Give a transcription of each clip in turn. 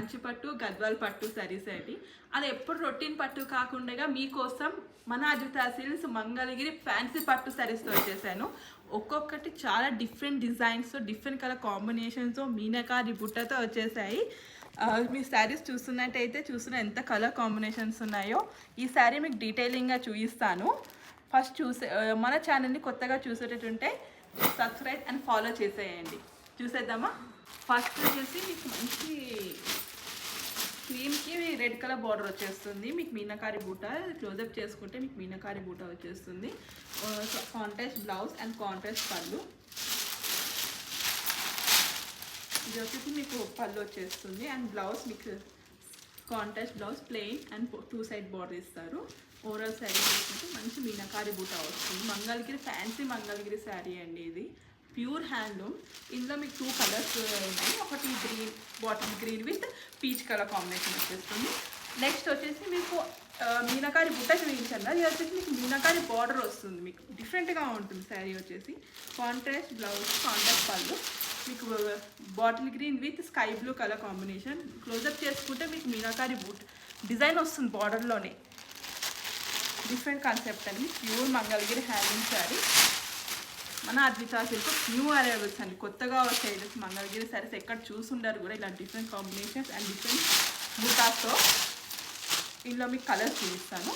కంచి పట్టు గద్వాల్ పట్టు సారీస్ అండి. అది ఎప్పుడు రొటీన్ పట్టు కాకుండా మీకోసం మన అద్వితా సిల్క్స్ మంగళగిరి ఫ్యాన్సీ పట్టు సారీస్తో వచ్చేసాను. ఒక్కొక్కటి చాలా different designs, different colour combinations, మీనకారి బుట్టతో వచ్చేసాయి. మీ శారీస్ చూస్తున్నట్టయితే ఎంత కలర్ కాంబినేషన్స్ ఉన్నాయో ఈ శారీ మీకు డీటెయిలింగ్గా చూపిస్తాను. ఫస్ట్ మన ఛానల్ని కొత్తగా చూసేటట్టుంటే సబ్స్క్రైబ్ అండ్ ఫాలో చేసేయండి. చూసేద్దామా? ఫస్ట్ వచ్చేసి మీకు మంచి క్రీమ్కి రెడ్ కలర్ బార్డర్ వచ్చేస్తుంది. మీకు మీనకారి బూట క్లోజప్ చేసుకుంటే మీకు మీనకారి బూట వచ్చేస్తుంది. కాంట్రాస్ట్ బ్లౌజ్ అండ్ కాంట్రాస్ట్ పళ్ళు. ఇది వచ్చేసి మీకు పళ్ళు వచ్చేస్తుంది అండ్ బ్లౌజ్ మీకు contrast blouse plain and 2 side border ఇస్తారు. ఓవరాల్ శారీ చూసుకుంటే మంచి మీనకారి బూట వస్తుంది. మంగళగిరి ఫ్యాన్సీ మంగళగిరి శారీ అండి. ఇది ప్యూర్ హ్యాండ్లూమ్. ఇందులో మీకు 2 కలర్స్ ఉన్నాయి. ఒకటి green, bottle green with peach colour combination వచ్చేస్తుంది. నెక్స్ట్ వచ్చేసి మీకు మీనకారి బుట్ట చూపించాను. అది వచ్చేసి మీకు మీనకారి బార్డర్ వస్తుంది. మీకు డిఫరెంట్గా ఉంటుంది శారీ వచ్చేసి. కాంట్రాస్ట్ బ్లౌజ్, కాంట్రాస్ట్ పళ్ళు, మీకు bottle green with sky blue colour combination. Closeup చేసుకుంటే మీకు మీనకారి బూట్ డిజైన్ వస్తుంది బార్డర్లోనే. డిఫరెంట్ కాన్సెప్ట్ అండి. Pure Mangalagiri handloom sari. మన అద్వితా సిల్క్ న్యూ అరైవల్స్ అండి. కొత్తగా వచ్చాయి మంగళగిరి శారీస్. ఎక్కడ చూసుండారు కూడా ఇలా డిఫరెంట్ కాంబినేషన్స్ అండ్ డిఫరెంట్ బూటాస్తో. ఇందులో మీకు కలర్స్ చూపిస్తాను.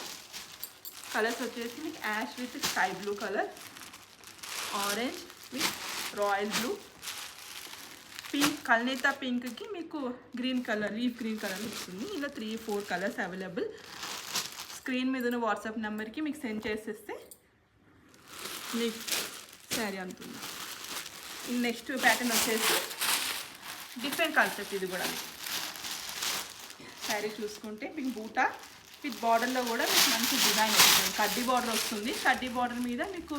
కలర్స్ వచ్చేసి మీకు ash with sky blue colour, orange with royal blue, pink, కల్నేతా పింక్కి మీకు green colour, leaf green colour వస్తుంది. ఇలా 3-4 కలర్స్ అవైలబుల్. స్క్రీన్ మీద ఉన్న వాట్సాప్ నెంబర్కి మీకు సెండ్ చేసేస్తే మీకు శారీ అందుతుంది. నెక్స్ట్ ప్యాటర్న్ వచ్చేసి డిఫరెంట్ కాన్సెప్ట్. ఇది కూడా శారీ చూసుకుంటే మీకు బూటా విత్ బార్డర్లో కూడా మీకు మంచి డిజైన్ వస్తుంది. కడ్డీ బార్డర్ వస్తుంది. కడ్డీ బార్డర్ మీద మీకు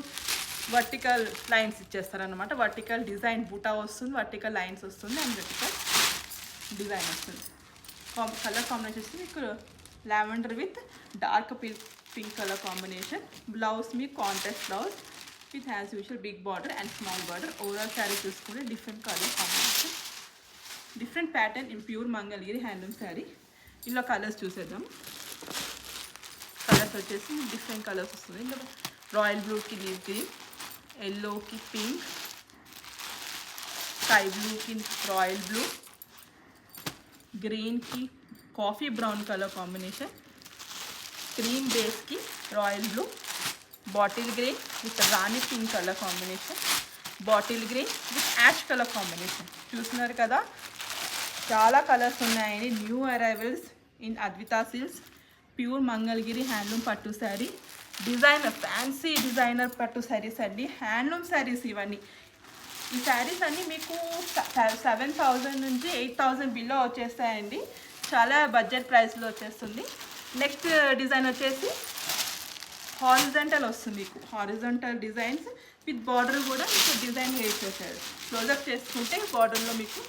వర్టికల్ లైన్స్ ఇచ్చేస్తారనమాట. వర్టికల్ డిజైన్ బూటా వస్తుంది, వర్టికల్ లైన్స్ వస్తుంది అండ్ వర్టికల్ డిజైన్ వస్తుంది. కలర్ కాంబినేషన్ మీకు lavender with dark pink colour combination. Blouse మీకు contrast blouse with as usual big border and small border. Overall sari చూసుకుంటే different colour combination, different pattern in pure Mangalagiri handloom sari. ఇందులో colours చూసేద్దాం. Colours వచ్చేసి different colours వస్తుంది. ఇందులో royal బ్లూకి leaf green, ఎల్లోకి pink, sky బ్లూకి రాయల్ బ్లూ, గ్రీన్కి coffee brown colour combination, cream బేస్కి royal blue, bottle green with రాణి pink colour combination, bottle green with ash colour combination. చూస్తున్నారు కదా, చాలా కలర్స్ ఉన్నాయండి. New arrivals in Advita Silks pure Mangalagiri handloom పట్టు శారీ. డిజైనర్, ఫ్యాన్సీ డిజైనర్ పట్టు శారీస్ అండి. హ్యాండ్లూమ్ శారీస్ ఇవన్నీ. ఈ శారీస్ అన్నీ మీకు 7,000 నుంచి 8,000 బిలో వచ్చేస్తాయండి. చాలా బడ్జెట్ ప్రైస్లో వచ్చేస్తుంది. నెక్స్ట్ డిజైన్ వచ్చేసి హారిజంటల్ వస్తుంది. మీకు హారిజంటల్ డిజైన్స్ విత్ బార్డర్ కూడా మీకు డిజైన్ వేసేసారు. క్లోజప్ చేసుకుంటే బార్డర్లో మీకు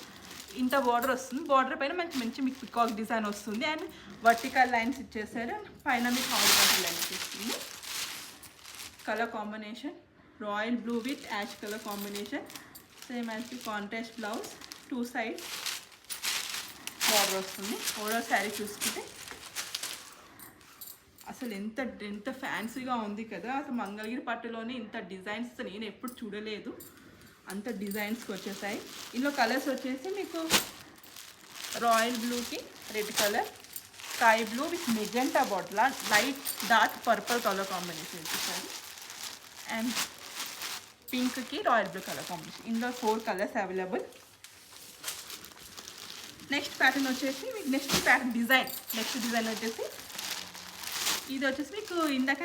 ఇంత బార్డర్ వస్తుంది. బార్డర్ పైన మంచి మీకు పికాక్ డిజైన్ వస్తుంది అండ్ వర్టికల్ లైన్స్ ఇచ్చేసారు. పైన మీకు హారిజంటల్ లైన్స్ ఇస్తుంది. Colour combination royal blue with ash colour combination. Same as the contrast blouse, 2 side border వస్తుంది. ఓవరాల్ శారీ చూసుకుంటే అసలు ఎంత ఫ్యాన్సీగా ఉంది కదా. అసలు మంగళగిరి పట్టులోనే ఇంత డిజైన్స్ నేను ఎప్పుడు చూడలేదు. అంత డిజైన్స్కి వచ్చేసాయి. ఇందులో కలర్స్ వచ్చేసి మీకు రాయల్ బ్లూకి red colour, sky blue with magenta bottle, light dark purple colour combination ఇచ్చేసారు అండ్ పింక్కి రాయల్ బ్లూ కలర్ కాంబినేషన్. ఇందులో 4 కలర్స్ అవైలబుల్. నెక్స్ట్ ప్యాటర్న్ వచ్చేసి మీకు నెక్స్ట్ డిజైన్ వచ్చేసి ఇది వచ్చేసి మీకు ఇందాక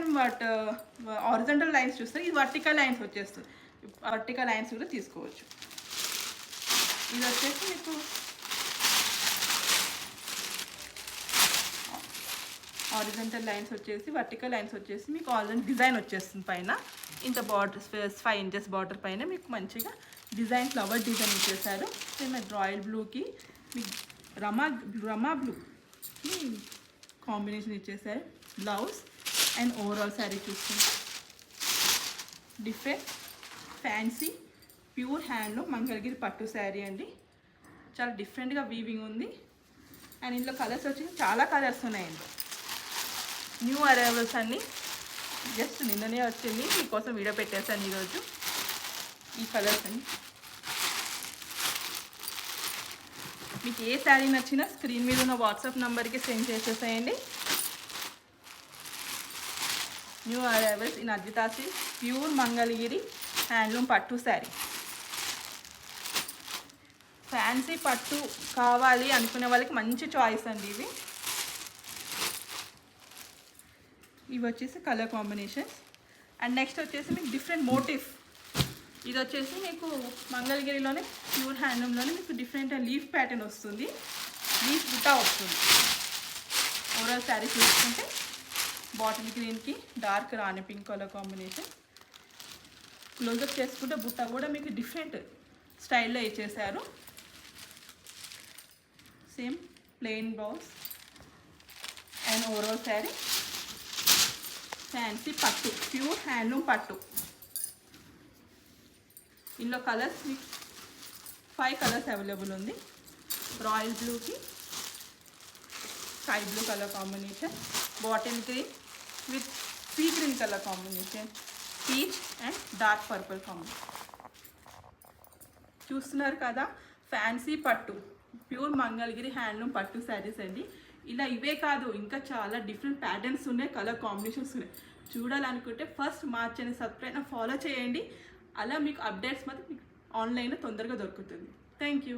హారిజంటల్ లైన్స్ చూస్తారు. ఇది వర్టికల్ లైన్స్ వచ్చేస్తుంది. వర్టికల్ లైన్స్ కూడా తీసుకోవచ్చు. ఇది వచ్చేసి మీకు హారిజంటల్ లైన్స్ వచ్చేసి, వర్టికల్ లైన్స్ వచ్చేసి మీకు ఆల్రెడీ డిజైన్ వచ్చేస్తుంది. పైన ఇంత బార్డర్ 5 ఇంచెస్ బార్డర్ పైన మీకు మంచిగా డిజైన్, ఫ్లవర్ డిజైన్ ఇచ్చేసారు. రాయల్ బ్లూకి మీకు రమా బ్లూ కాంబినేషన్ ఇచ్చేసారు. బ్లౌజ్ అండ్ ఓవరాల్ శారీ చూసుకుంటే different fancy pure handloom Mangalagiri పట్టు శారీ అండి. చాలా డిఫరెంట్గా వీవింగ్ ఉంది. అండ్ ఇందులో కలర్స్ వచ్చి చాలా కలర్స్ ఉన్నాయండి. న్యూ అరైవల్స్ అన్నీ జస్ట్ నిన్ననే వచ్చింది, మీకోసం వీడియో పెట్టేస్తాను ఈరోజు. ఈ కలర్స్ అన్ని మీకు ఏ శారీ నచ్చినా స్క్రీన్ మీద ఉన్న వాట్సాప్ నెంబర్కి సెండ్ చేసేసేయండి. New arrivals in Advita silk pure Mangalagiri handloom పట్టు శారీ. ఫ్యాన్సీ పట్టు కావాలి అనుకునే వాళ్ళకి మంచి చాయిస్ అండి ఇవి. ఇవి వచ్చేసి కలర్ కాంబినేషన్స్. అండ్ నెక్స్ట్ వచ్చేసి మీకు డిఫరెంట్ మోటివ్. ఇది వచ్చేసి మీకు మంగళగిరిలోనే ప్యూర్ హ్యాండ్లూమ్లోనే మీకు డిఫరెంట్ లీఫ్ ప్యాటర్న్ వస్తుంది, లీఫ్ బుట్టా వస్తుంది. ఓవరాల్ శారీ చూసుకుంటే బాటిల్ గ్రీన్కి డార్క్ రాణి పింక్ కలర్ కాంబినేషన్. క్లోజప్ చేసుకుంటే బుట్ట కూడా మీకు డిఫరెంట్ స్టైల్లో ఇచ్చేసారు. Same plain blouse and overall sari fancy పట్టు, ప్యూర్ హ్యాండ్లూమ్ పట్టు. ఇందులో కలర్స్ మీకు 5 కలర్స్ అవైలబుల్ ఉంది. రాయల్ బ్లూకి sky blue colour combination, bottle green with sea green colour combination, peach and dark purple combination. చూస్తున్నారు కదా, ఫ్యాన్సీ పట్టు ప్యూర్ మంగళగిరి హ్యాండ్లూమ్ పట్టు శారీస్ అండి. ఇలా ఇవే కాదు, ఇంకా చాలా డిఫరెంట్ ప్యాటర్న్స్ ఉన్నాయి, కలర్ కాంబినేషన్స్ ఉన్నాయి. చూడాలనుకుంటే ఫస్ట్ మా ఛానల్ సబ్స్క్రైబ్ ఫాలో చేయండి. అలా మీకు అప్డేట్స్ మాత్రం మీకు ఆన్లైన్లో తొందరగా దొరుకుతుంది. Thank you.